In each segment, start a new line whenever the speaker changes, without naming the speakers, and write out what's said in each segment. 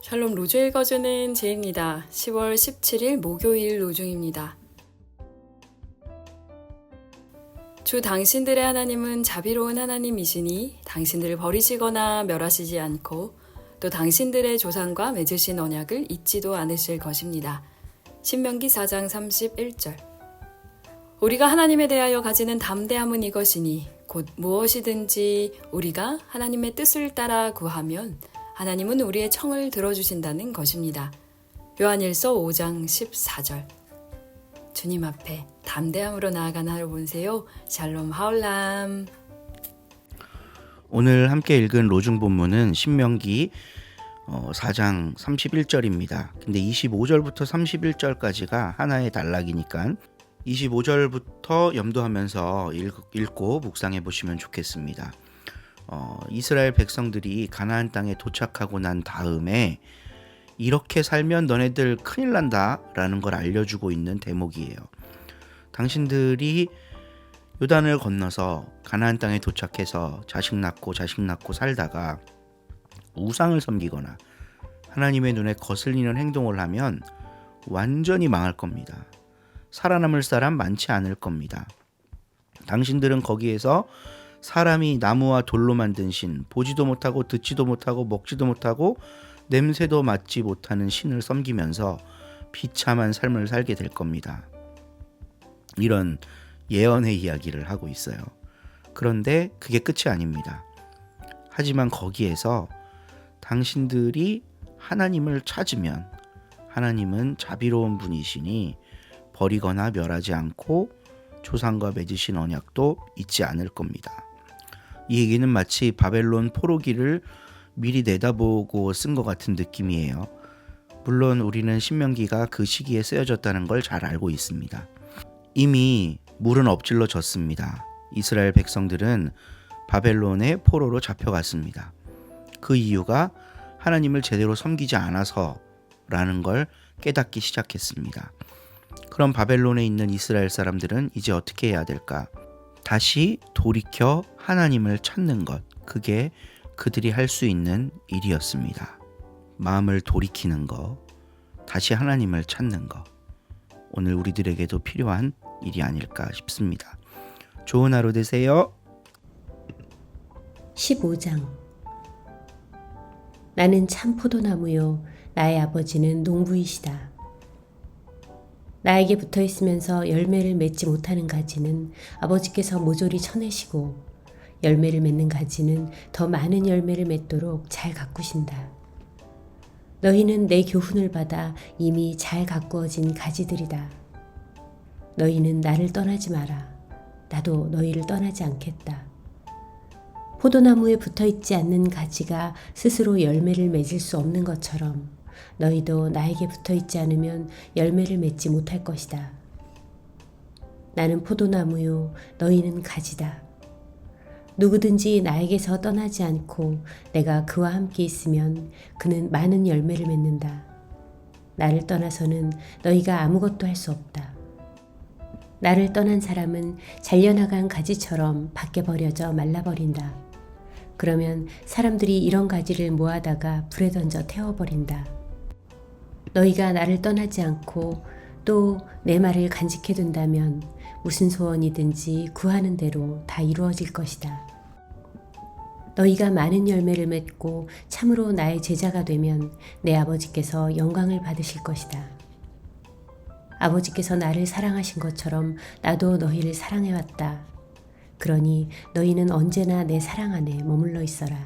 샬롬 로주 읽어주는 제입니다. 10월 17일 목요일 로중입니다. 주 당신들의 하나님은 자비로운 하나님이시니 당신들을 버리시거나 멸하시지 않고 또 당신들의 조상과 맺으신 언약을 잊지도 않으실 것입니다. 신명기 4장 31절. 우리가 하나님에 대하여 가지는 담대함은 이것이니 곧 무엇이든지 우리가 하나님의 뜻을 따라 구하면 하나님은 우리의 청을 들어주신다는 것입니다. 요한일서 5장 14절. 주님 앞에 담대함으로 나아가는 하루 보내세요. 샬롬 하올람.
오늘 함께 읽은 로중 본문은 신명기 4장 31절입니다. 근데 25절부터 31절까지가 하나의 단락이니까 25절부터 염두하면서 읽고 묵상해 보시면 좋겠습니다. 이스라엘 백성들이 가나안 땅에 도착하고 난 다음에 이렇게 살면 너네들 큰일 난다 라는 걸 알려주고 있는 대목이에요. 당신들이 요단을 건너서 가나안 땅에 도착해서 자식 낳고 살다가 우상을 섬기거나 하나님의 눈에 거슬리는 행동을 하면 완전히 망할 겁니다. 살아남을 사람 많지 않을 겁니다. 당신들은 거기에서 사람이 나무와 돌로 만든 신, 보지도 못하고 듣지도 못하고 먹지도 못하고 냄새도 맡지 못하는 신을 섬기면서 비참한 삶을 살게 될 겁니다. 이런 예언의 이야기를 하고 있어요. 그런데 그게 끝이 아닙니다. 하지만 거기에서 당신들이 하나님을 찾으면 하나님은 자비로운 분이시니 버리거나 멸하지 않고 조상과 맺으신 언약도 잊지 않을 겁니다. 이 얘기는 마치 바벨론 포로기를 미리 내다보고 쓴 것 같은 느낌이에요. 물론 우리는 신명기가 그 시기에 쓰여졌다는 걸 잘 알고 있습니다. 이미 물은 엎질러졌습니다. 이스라엘 백성들은 바벨론의 포로로 잡혀갔습니다. 그 이유가 하나님을 제대로 섬기지 않아서라는 걸 깨닫기 시작했습니다. 그럼 바벨론에 있는 이스라엘 사람들은 이제 어떻게 해야 될까? 다시 돌이켜 하나님을 찾는 것, 그게 그들이 할 수 있는 일이었습니다. 마음을 돌이키는 것, 다시 하나님을 찾는 것, 오늘 우리들에게도 필요한 일이 아닐까 싶습니다. 좋은 하루 되세요.
15장. 나는 참 포도나무요 나의 아버지는 농부이시다. 나에게 붙어 있으면서 열매를 맺지 못하는 가지는 아버지께서 모조리 쳐내시고 열매를 맺는 가지는 더 많은 열매를 맺도록 잘 가꾸신다. 너희는 내 교훈을 받아 이미 잘 가꾸어진 가지들이다. 너희는 나를 떠나지 마라. 나도 너희를 떠나지 않겠다. 포도나무에 붙어 있지 않는 가지가 스스로 열매를 맺을 수 없는 것처럼 너희도 나에게 붙어 있지 않으면 열매를 맺지 못할 것이다. 나는 포도나무요, 너희는 가지다. 누구든지 나에게서 떠나지 않고 내가 그와 함께 있으면 그는 많은 열매를 맺는다. 나를 떠나서는 너희가 아무것도 할 수 없다. 나를 떠난 사람은 잘려나간 가지처럼 밖에 버려져 말라버린다. 그러면 사람들이 이런 가지를 모아다가 불에 던져 태워버린다. 너희가 나를 떠나지 않고 또 내 말을 간직해 둔다면 무슨 소원이든지 구하는 대로 다 이루어질 것이다. 너희가 많은 열매를 맺고 참으로 나의 제자가 되면 내 아버지께서 영광을 받으실 것이다. 아버지께서 나를 사랑하신 것처럼 나도 너희를 사랑해왔다. 그러니 너희는 언제나 내 사랑 안에 머물러 있어라.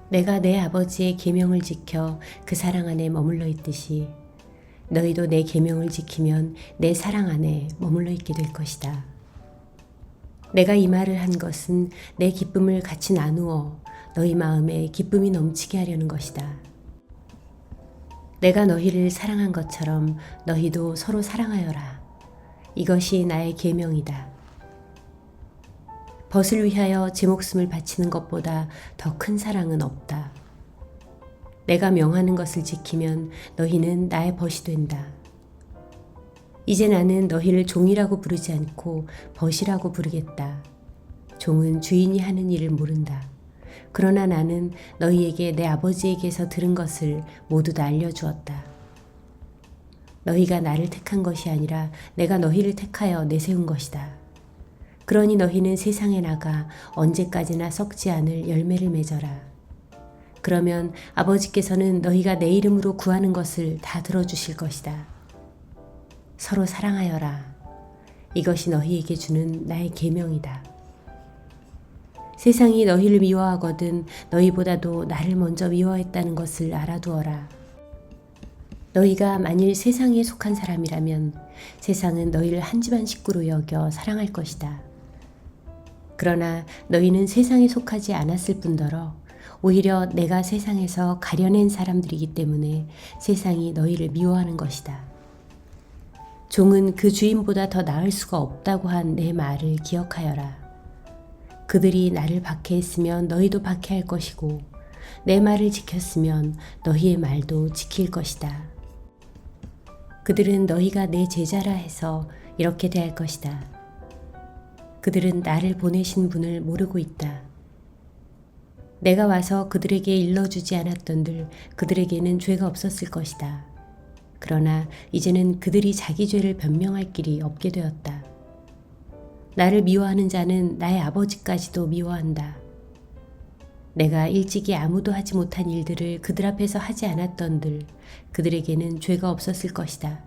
내가 내 아버지의 계명을 지켜 그 사랑 안에 머물러 있듯이 너희도 내 계명을 지키면 내 사랑 안에 머물러 있게 될 것이다. 내가 이 말을 한 것은 내 기쁨을 같이 나누어 너희 마음에 기쁨이 넘치게 하려는 것이다. 내가 너희를 사랑한 것처럼 너희도 서로 사랑하여라. 이것이 나의 계명이다. 벗을 위하여 제 목숨을 바치는 것보다 더 큰 사랑은 없다. 내가 명하는 것을 지키면 너희는 나의 벗이 된다. 이제 나는 너희를 종이라고 부르지 않고 벗이라고 부르겠다. 종은 주인이 하는 일을 모른다. 그러나 나는 너희에게 내 아버지에게서 들은 것을 모두 다 알려주었다. 너희가 나를 택한 것이 아니라 내가 너희를 택하여 내세운 것이다. 그러니 너희는 세상에 나가 언제까지나 썩지 않을 열매를 맺어라. 그러면 아버지께서는 너희가 내 이름으로 구하는 것을 다 들어주실 것이다. 서로 사랑하여라. 이것이 너희에게 주는 나의 계명이다. 세상이 너희를 미워하거든 너희보다도 나를 먼저 미워했다는 것을 알아두어라. 너희가 만일 세상에 속한 사람이라면 세상은 너희를 한 집안 식구로 여겨 사랑할 것이다. 그러나 너희는 세상에 속하지 않았을 뿐더러 오히려 내가 세상에서 가려낸 사람들이기 때문에 세상이 너희를 미워하는 것이다. 종은 그 주인보다 더 나을 수가 없다고 한 내 말을 기억하여라. 그들이 나를 박해했으면 너희도 박해할 것이고 내 말을 지켰으면 너희의 말도 지킬 것이다. 그들은 너희가 내 제자라 해서 이렇게 대할 것이다. 그들은 나를 보내신 분을 모르고 있다. 내가 와서 그들에게 일러주지 않았던들 그들에게는 죄가 없었을 것이다. 그러나 이제는 그들이 자기 죄를 변명할 길이 없게 되었다. 나를 미워하는 자는 나의 아버지까지도 미워한다. 내가 일찍이 아무도 하지 못한 일들을 그들 앞에서 하지 않았던들 그들에게는 죄가 없었을 것이다.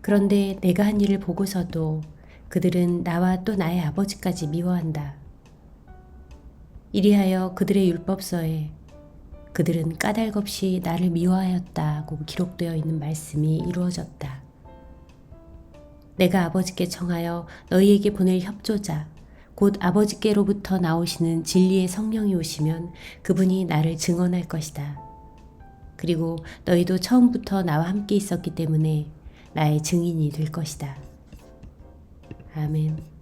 그런데 내가 한 일을 보고서도 그들은 나와 또 나의 아버지까지 미워한다. 이리하여 그들의 율법서에 그들은 까닭없이 나를 미워하였다고 기록되어 있는 말씀이 이루어졌다. 내가 아버지께 청하여 너희에게 보낼 협조자, 곧 아버지께로부터 나오시는 진리의 성령이 오시면 그분이 나를 증언할 것이다. 그리고 너희도 처음부터 나와 함께 있었기 때문에 나의 증인이 될 것이다. 아멘.